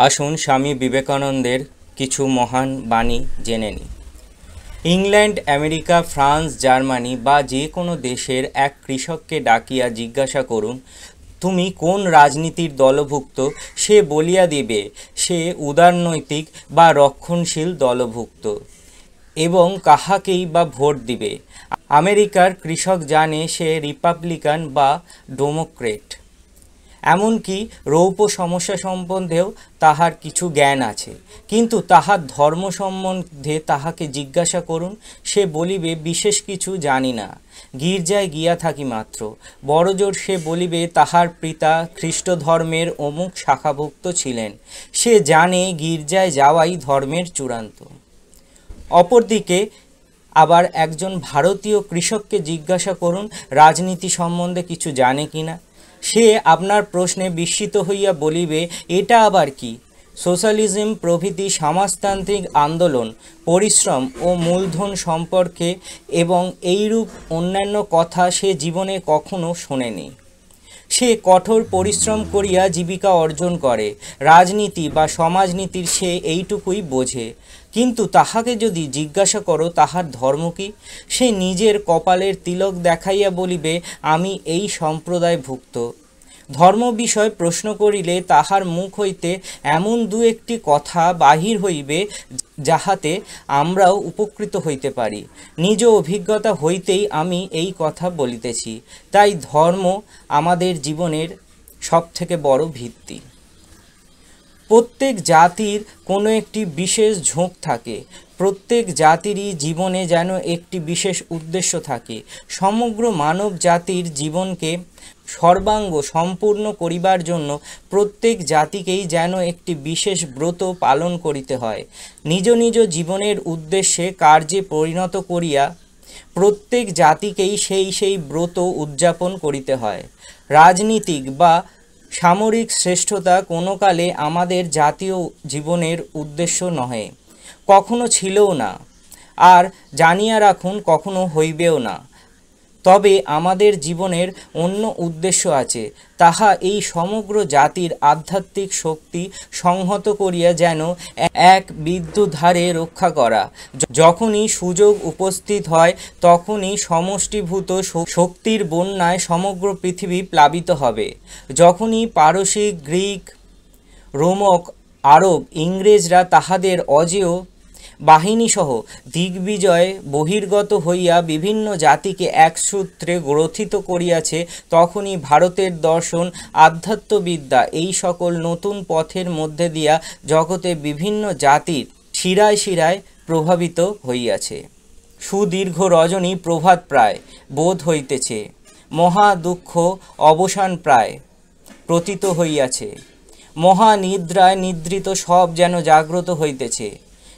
আসুন স্বামী বিবেকানন্দের কিছু মহান বাণী জেনে নিই। ইংল্যান্ড, আমেরিকা, ফ্রান্স, জার্মানি বা যে কোনো দেশের এক কৃষককে ডাকিয়া জিজ্ঞাসা করুন, তুমি কোন রাজনীতির দলভুক্ত? সে বলিয়া দিবে সে উদারনৈতিক বা রক্ষণশীল দলভুক্ত, এবং কাহাকেই বা ভোট দিবে। আমেরিকার কৃষক জানে সে রিপাবলিকান বা ডেমোক্রেট। এমনকি রৌপ্য সমস্যা সম্বন্ধেও তাহার কিছু জ্ঞান আছে, কিন্তু তাহার ধর্ম সম্বন্ধে তাহাকে জিজ্ঞাসা করুন, সে বলিবে বিশেষ কিছু জানি না, গির্জায় গিয়া থাকি মাত্র। বড়জোর সে বলিবে তাহার পিতা খ্রিস্ট ধর্মের অমুক শাখাভুক্ত ছিলেন, সে জানে গির্জায় যাওয়াই ধর্মের চূড়ান্ত। অপরদিকে আবার একজন ভারতীয় কৃষককে জিজ্ঞাসা করুন রাজনীতি সম্বন্ধে কিছু জানে কিনা। সে আপনার প্রশ্নে বিস্মিত হইয়া বলিবে, এটা আবার কি? সোশ্যালিজম প্রভৃতি সমাজতান্ত্রিক আন্দোলন, পরিশ্রম ও মূলধন সম্পর্কে এবং এইরূপ অন্যান্য কথা সে জীবনে কখনো শোনেনি। সে কঠোর পরিশ্রম করিয়া জীবিকা অর্জন করে, রাজনীতি বা সমাজনীতির সে এইটুকুই বোঝে। কিন্তু তাহাকে যদি জিজ্ঞাসা করো তাহার ধর্ম কি, সে নিজের কপালের তিলক দেখাইয়া বলিবে, আমি এই সম্প্রদায়ভুক্ত। ধর্ম বিষয় প্রশ্ন করিলে তাহার মুখ হইতে এমন দু একটি কথা বাহির হইবে যাহাতে আমরাও উপকৃত হইতে পারি। নিজ অভিজ্ঞতা হইতেই আমি এই কথা বলিতেছি। তাই ধর্ম আমাদের জীবনের সবথেকে বড় ভিত্তি। প্রত্যেক জাতির কোনো একটি বিশেষ ঝোঁক থাকে, প্রত্যেক জাতিরই জীবনে যেন একটি বিশেষ উদ্দেশ্য থাকে। সমগ্র মানব জাতির জীবনকে সর্বাঙ্গ সম্পূর্ণ করিবার জন্য প্রত্যেক জাতিকেই যেন একটি বিশেষ ব্রত পালন করিতে হয়। নিজ নিজ জীবনের উদ্দেশ্যে কার্যে পরিণত করিয়া প্রত্যেক জাতিকেই সেই ব্রত উদযাপন করিতে হয়। রাজনীতিক বা সামরিক শ্রেষ্ঠতা কোনো কালে আমাদের জাতীয় জীবনের উদ্দেশ্য নহে, কখনো ছিলও না, আর জানিয়া রাখুন কখনো হইবেও না। তবে আমাদের জীবনের অন্য উদ্দেশ্য আছে, তাহা এই সমগ্র জাতির আধ্যাত্মিক শক্তি সংহত করিয়া যেন এক বিদ্যুৎধারে রক্ষা করা। যখনই সুযোগ উপস্থিত হয় তখনই সমষ্টিভূত শক্তির বন্যায় সমগ্র পৃথিবী প্লাবিত হবে। যখনই পারসিক, গ্রিক, রোমক, আরব, ইংরেজরা তাহাদের অজেয় বাহিনীসহ দিগ্বিজয় বহির্গত হইয়া বিভিন্ন জাতিকে এক সূত্রে গ্রথিত করিয়াছে, তখনই ভারতের দর্শন, আধ্যাত্মবিদ্যা এই সকল নতুন পথের মধ্যে দিয়া জগতে বিভিন্ন জাতির শিরায় শিরায় প্রভাবিত হইয়াছে। সুদীর্ঘ রজনী প্রভাত প্রায় বোধ হইতেছে, মহা দুঃখ অবসান প্রায় প্রতীত হইয়াছে, মহানিদ্রায় নিদ্রিত সব যেন জাগ্রত হইতেছে।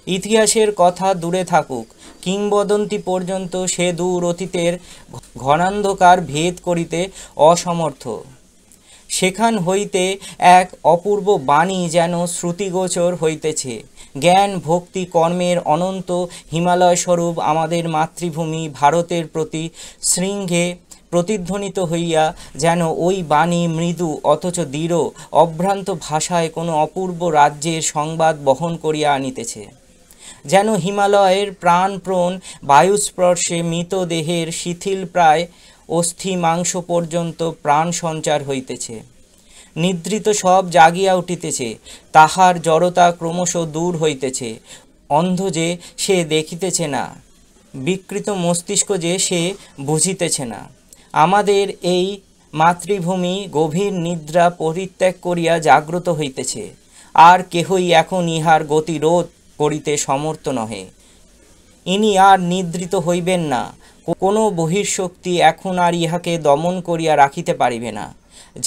ইতিহাসের কথা দূরে থাকুক, কিংবদন্তি পর্যন্ত সে দূর অতীতের ঘনান্ধকার ভেদ করিতে অসমর্থ। সেখান হইতে এক অপূর্ব বাণী যেন শ্রুতিগোচর হইতেছে। জ্ঞান, ভক্তি, কর্মের অনন্ত হিমালয় স্বরূপ আমাদের মাতৃভূমি ভারতের প্রতি শৃঙ্গে প্রতিধ্বনিত হইয়া যেন ওই বাণী মৃদু অথচ দৃঢ় অভ্রান্ত ভাষায় কোনো অপূর্ব রাজ্যের সংবাদ বহন করিয়া আনিতেছে। যেন হিমালয়ের প্রাণপ্রণ বায়ুস্পর্শে মৃতদেহের শিথিল প্রায় অস্থি মাংস পর্যন্ত প্রাণ সঞ্চার হইতেছে। নিদ্রিত সব জাগিয়া উঠিতেছে, তাহার জড়তা ক্রমশ দূর হইতেছে। অন্ধ যে সে দেখিতেছে না, বিকৃত মস্তিষ্ক যে সে বুঝিতেছে না। আমাদের এই মাতৃভূমি গভীর নিদ্রা পরিত্যাগ করিয়া জাগ্রত হইতেছে, আর কেহই এখন ইহার গতিরোধ করিতে সমর্থ নহে। ইনি আর নিদ্রিত হইবেন না, কোনো বহির্শক্তি এখন আর ইহাকে দমন করিয়া রাখিতে পারিবে না,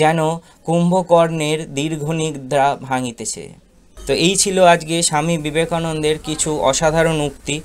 যেন কুম্ভকর্ণের দীর্ঘনিদ্রা ভাঙিতেছে। তো এই ছিল আজকে স্বামী বিবেকানন্দের কিছু অসাধারণ উক্তি।